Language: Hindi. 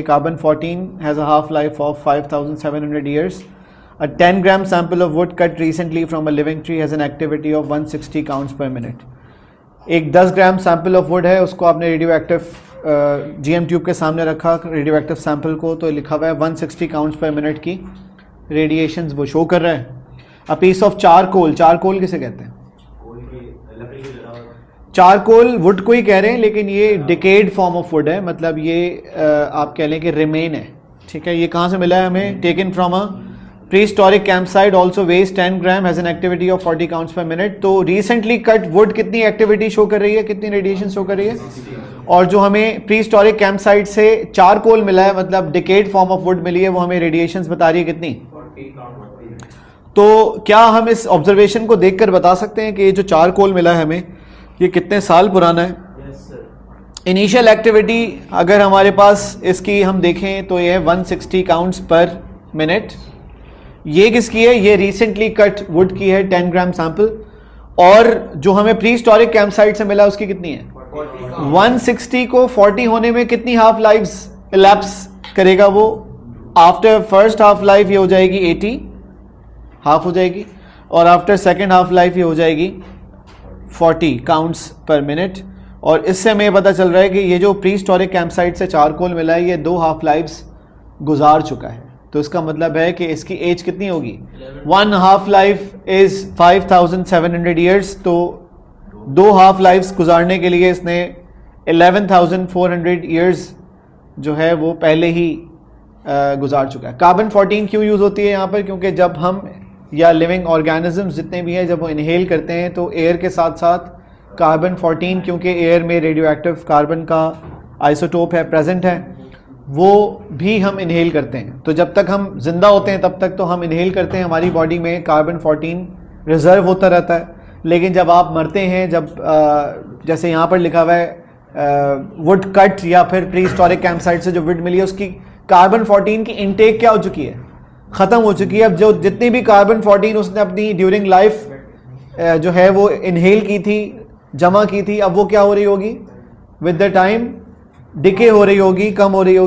Carbon 14 has a half-life of 5,700 years. A 10-gram sample of wood cut recently from a living tree has an activity of 160 counts per minute. एक 10 ग्राम सैंपल ऑफ वुड है, उसको आपने रेडियो एक्टिव GM ट्यूब के सामने रखा, रेडियो एक्टिव सैंपल को, तो लिखा हुआ है 160 काउंट्स पर मिनट की रेडिएशंस वो शो कर रहा है. A piece of charcoal, charcoal किसे कहते हैं? चारकोल वुड को ही कह रहे हैं, लेकिन ये डिकेड फॉर्म ऑफ वुड है, मतलब ये आप कह लें कि रिमेन है. ठीक है, ये कहाँ से मिला है हमें? Taken from a prehistoric campsite, also weighs 10 gram, has an activity of 40 counts per minute. तो रिसेंटली कट वुड कितनी एक्टिविटी शो कर रही है, कितनी रेडिएशन शो कर रही है? और जो हमें प्रीहिस्टोरिक कैंपसाइट से चारकोल मिला है, मतलब डिकेड फॉर्म ऑफ वुड मिली है, वो हमें रेडिएशंस बता रही है कितनी? 40. तो क्या हम इस ऑब्जर्वेशन को देखकर बता सकते हैं कि ये जो चारकोल मिला है हमें, ये कितने साल पुराना है? इनिशियल एक्टिविटी अगर हमारे पास इसकी हम देखें तो ये है 160 काउंट्स पर मिनट. ये किसकी है? ये रिसेंटली कट वुड की है, 10 ग्राम सैंपल. और जो हमें प्री हिस्टोरिक कैंप साइट से मिला उसकी कितनी है? 160 को 40 होने में कितनी हाफ लाइफ्स इलैप्स करेगा वो? आफ्टर फर्स्ट हाफ लाइफ ये हो जाएगी 80, हाफ हो जाएगी, और आफ्टर सेकेंड हाफ लाइफ ये हो जाएगी 40 काउंट्स पर मिनट. और इससे हमें पता चल रहा है कि ये जो प्री हिस्टोरिक कैंप साइट से चारकोल मिला है, ये 2 हाफ लाइफ्स गुजार चुका है. तो इसका मतलब है कि इसकी एज कितनी होगी? 1 हाफ लाइफ इज 5,700 ईयर्स. तो 2 हाफ लाइफ्स गुजारने के लिए इसने 11,400 ईयर्स जो है वो पहले ही गुजार चुका है. कार्बन 14 क्यों यूज़ होती है यहाँ पर? क्योंकि जब हम या लिविंग ऑर्गेनिजम्स जितने भी हैं, जब वो इनहेल करते हैं तो एयर के साथ साथ कार्बन 14, क्योंकि एयर में रेडियो एक्टिव कार्बन का आइसोटोप है, प्रेजेंट है, वो भी हम इनहेल करते हैं. तो जब तक हम जिंदा होते हैं तब तक तो हम इनहेल करते हैं, हमारी बॉडी में कार्बन 14 रिजर्व होता रहता है. लेकिन जब आप मरते हैं, जब जैसे यहाँ पर लिखा हुआ है वुड कट या फिर प्री हिस्टोरिक कैंप साइट से जो वुड मिली है, उसकी कार्बन 14 की इनटेक क्या हो चुकी है? ख़त्म हो चुकी है. अब जो जितनी भी कार्बन 14 उसने अपनी ड्यूरिंग लाइफ जो है वो इनहेल की थी, जमा की थी, अब वो क्या हो रही होगी? विद द टाइम डिके हो रही होगी, कम हो रही होगी.